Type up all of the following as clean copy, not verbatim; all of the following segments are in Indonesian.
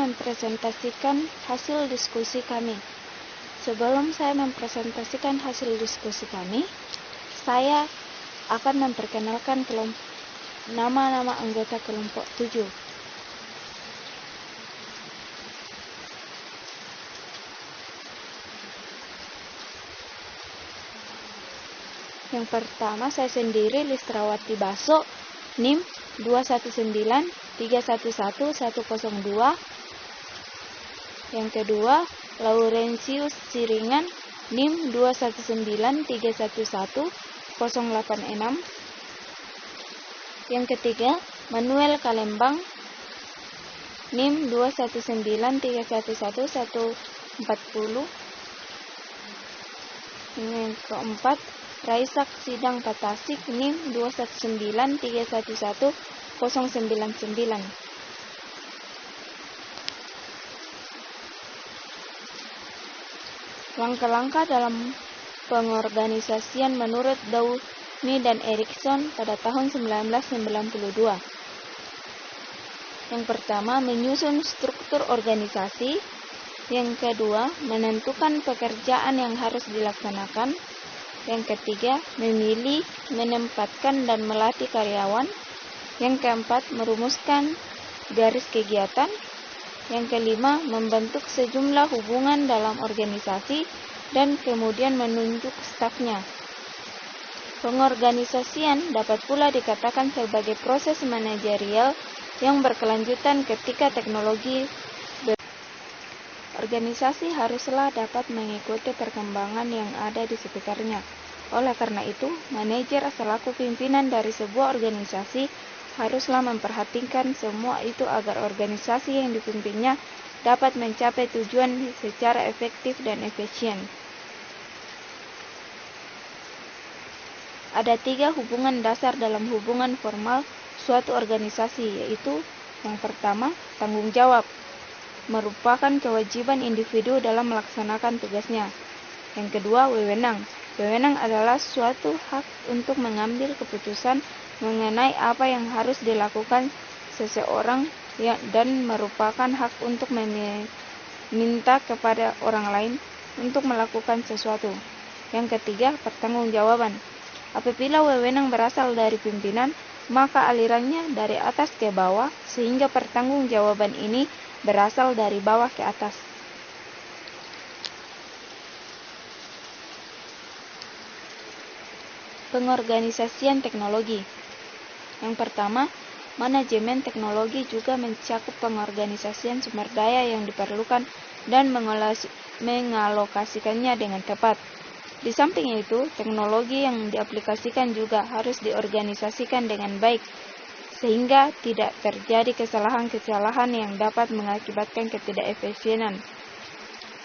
mempresentasikan hasil diskusi kami. Sebelum saya mempresentasikan hasil diskusi kami, saya akan memperkenalkan nama-nama anggota kelompok 7. Yang pertama, saya sendiri, Listrawati Baso, NIM 219311102. Yang kedua, Laurentius Siringan, NIM 219311086. Yang ketiga, Manuel Kalembang, NIM 219311140. Yang keempat, Raisak Sidang Patasik, NIM 219311099. Langkah-langkah dalam pengorganisasian menurut Downey dan Erickson pada tahun 1992. Yang pertama, menyusun struktur organisasi. Yang kedua, menentukan pekerjaan yang harus dilaksanakan. Yang ketiga, memilih, menempatkan, dan melatih karyawan. Yang keempat, merumuskan garis kegiatan. Yang kelima, membentuk sejumlah hubungan dalam organisasi dan kemudian menunjuk stafnya. Pengorganisasian dapat pula dikatakan sebagai proses manajerial yang berkelanjutan ketika teknologi organisasi haruslah dapat mengikuti perkembangan yang ada di sekitarnya. Oleh karena itu, manajer selaku pimpinan dari sebuah organisasi haruslah memperhatikan semua itu agar organisasi yang dipimpinnya dapat mencapai tujuan secara efektif dan efisien. Ada 3 hubungan dasar dalam hubungan formal suatu organisasi, yaitu yang pertama, tanggung jawab, merupakan kewajiban individu dalam melaksanakan tugasnya. Yang kedua, wewenang. Wewenang adalah suatu hak untuk mengambil keputusan mengenai apa yang harus dilakukan seseorang dan merupakan hak untuk meminta kepada orang lain untuk melakukan sesuatu. Yang ketiga, pertanggungjawaban. Apabila wewenang berasal dari pimpinan, maka alirannya dari atas ke bawah, sehingga pertanggungjawaban ini berasal dari bawah ke atas. Pengorganisasian teknologi. Yang pertama, manajemen teknologi juga mencakup pengorganisasian sumber daya yang diperlukan dan mengalokasikannya dengan tepat. Di samping itu, teknologi yang diaplikasikan juga harus diorganisasikan dengan baik, sehingga tidak terjadi kesalahan-kesalahan yang dapat mengakibatkan ketidakefisienan.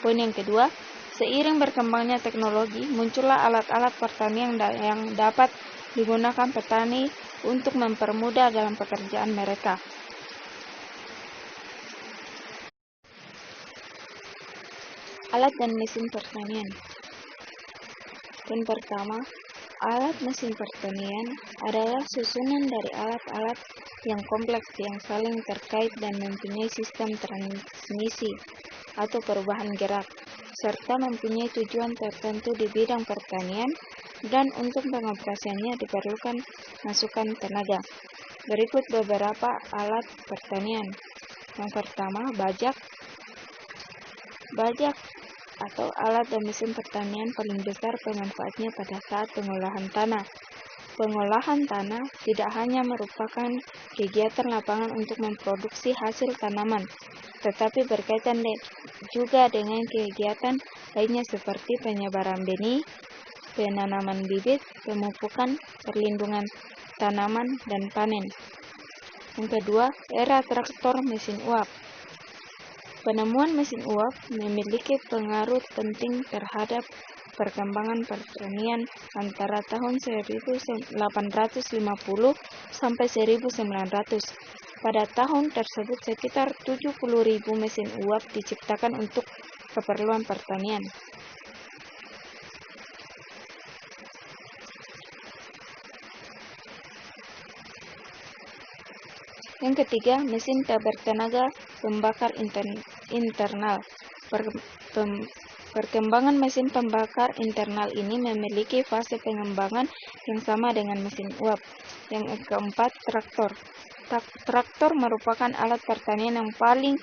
Poin yang kedua, seiring berkembangnya teknologi, muncullah alat-alat pertanian yang dapat digunakan petani untuk mempermudah dalam pekerjaan mereka. Alat dan mesin pertanian. Yang pertama, alat mesin pertanian adalah susunan dari alat-alat yang kompleks yang saling terkait dan mempunyai sistem transmisi atau perubahan gerak, serta mempunyai tujuan tertentu di bidang pertanian, dan untuk pengoperasiannya diperlukan masukan tenaga. Berikut beberapa alat pertanian. Yang pertama, bajak. Bajak atau alat dan mesin pertanian paling besar pemanfaatnya pada saat pengolahan tanah. Pengolahan tanah tidak hanya merupakan kegiatan lapangan untuk memproduksi hasil tanaman, tetapi berkaitan juga dengan kegiatan lainnya seperti penyebaran benih, penanaman bibit, pemupukan, perlindungan tanaman, dan panen. Yang kedua, era traktor mesin uap. Penemuan mesin uap memiliki pengaruh penting terhadap perkembangan pertanian antara tahun 1850 sampai 1900. Pada tahun tersebut sekitar 70.000 mesin uap diciptakan untuk keperluan pertanian. Yang ketiga, mesin tak bertenaga pembakar internal. Perkembangan mesin pembakar internal ini memiliki fase pengembangan yang sama dengan mesin uap. Yang keempat, traktor. Traktor merupakan alat pertanian yang paling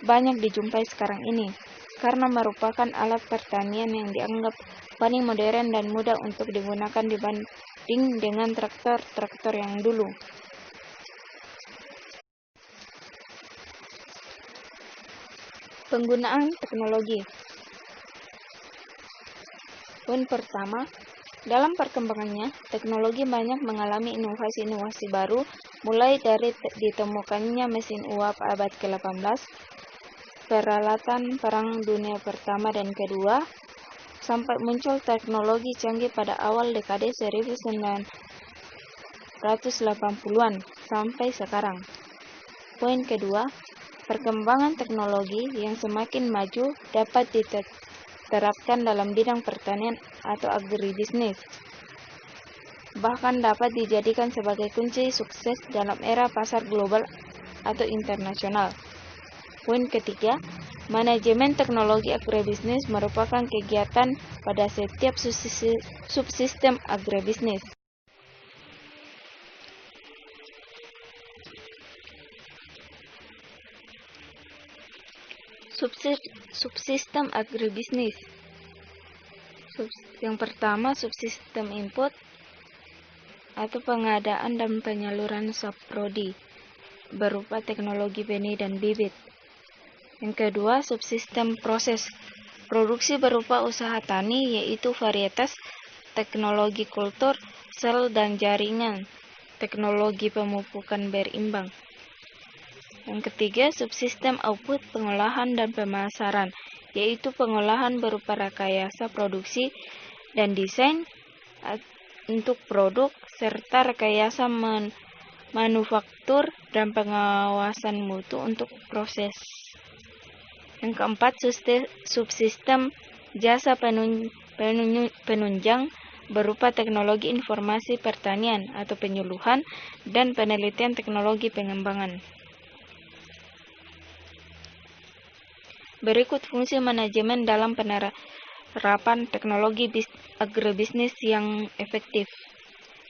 banyak dijumpai sekarang ini, karena merupakan alat pertanian yang dianggap paling modern dan mudah untuk digunakan dibanding dengan traktor-traktor yang dulu. Penggunaan teknologi. Poin pertama, dalam perkembangannya, teknologi banyak mengalami inovasi-inovasi baru, mulai dari ditemukannya mesin uap abad ke-18, peralatan Perang Dunia Pertama dan Kedua, sampai muncul teknologi canggih pada awal dekade 1980-an sampai sekarang. Poin kedua, perkembangan teknologi yang semakin maju dapat diterapkan dalam bidang pertanian atau agribisnis, bahkan dapat dijadikan sebagai kunci sukses dalam era pasar global atau internasional. Poin ketiga, manajemen teknologi agribisnis merupakan kegiatan pada setiap subsistem agribisnis. Subsistem agribisnis. Yang pertama, subsistem input atau pengadaan dan penyaluran subprodi berupa teknologi benih dan bibit. Yang kedua, subsistem proses produksi berupa usaha tani, yaitu varietas, teknologi kultur, sel dan jaringan, teknologi pemupukan berimbang. Yang ketiga, subsistem output pengolahan dan pemasaran, yaitu pengolahan berupa rekayasa produksi dan desain untuk produk, serta rekayasa manufaktur dan pengawasan mutu untuk proses. Yang keempat, subsistem jasa penunjang berupa teknologi informasi pertanian atau penyuluhan dan penelitian teknologi pengembangan. Berikut fungsi manajemen dalam penerapan teknologi agribisnis yang efektif.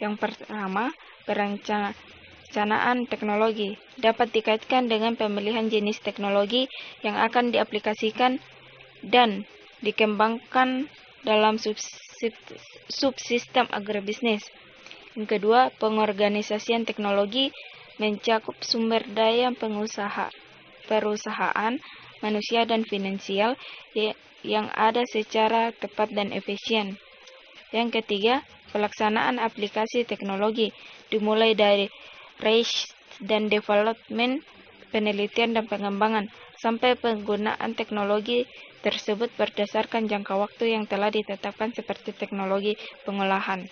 Yang pertama, perencanaan teknologi dapat dikaitkan dengan pemilihan jenis teknologi yang akan diaplikasikan dan dikembangkan dalam subsistem agribisnis. Yang kedua, pengorganisasian teknologi mencakup sumber daya perusahaan, manusia dan finansial yang ada secara tepat dan efisien. Yang ketiga, pelaksanaan aplikasi teknologi dimulai dari research dan development, penelitian dan pengembangan, sampai penggunaan teknologi tersebut berdasarkan jangka waktu yang telah ditetapkan seperti teknologi pengolahan.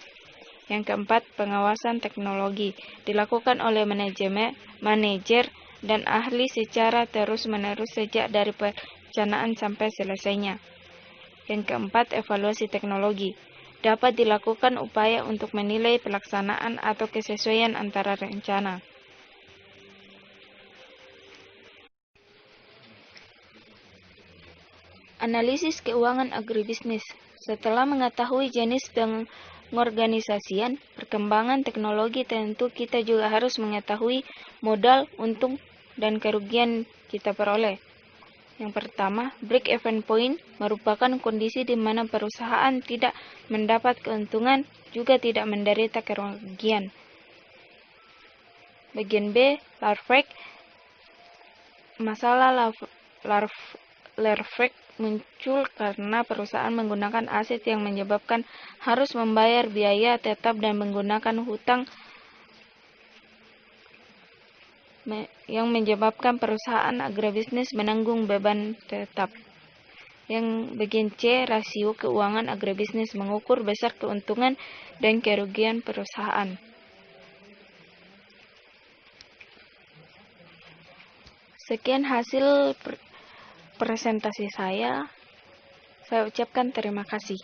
Yang keempat, pengawasan teknologi dilakukan oleh manajer dan ahli secara terus-menerus sejak dari perencanaan sampai selesainya. Yang keempat, evaluasi teknologi dapat dilakukan upaya untuk menilai pelaksanaan atau kesesuaian antara rencana. Analisis keuangan agribisnis. Setelah mengetahui jenis pengorganisasian perkembangan teknologi, tentu kita juga harus mengetahui modal, untung, dan kerugian kita peroleh. Yang pertama, break-even point merupakan kondisi di mana perusahaan tidak mendapat keuntungan, juga tidak menderita kerugian. Bagian B, leverage. Masalah leverage muncul karena perusahaan menggunakan aset yang menyebabkan harus membayar biaya tetap dan menggunakan hutang yang menyebabkan perusahaan agribisnis menanggung beban tetap. Yang bagian C, rasio keuangan agribisnis mengukur besar keuntungan dan kerugian perusahaan. Sekian hasil presentasi saya. Saya ucapkan terima kasih.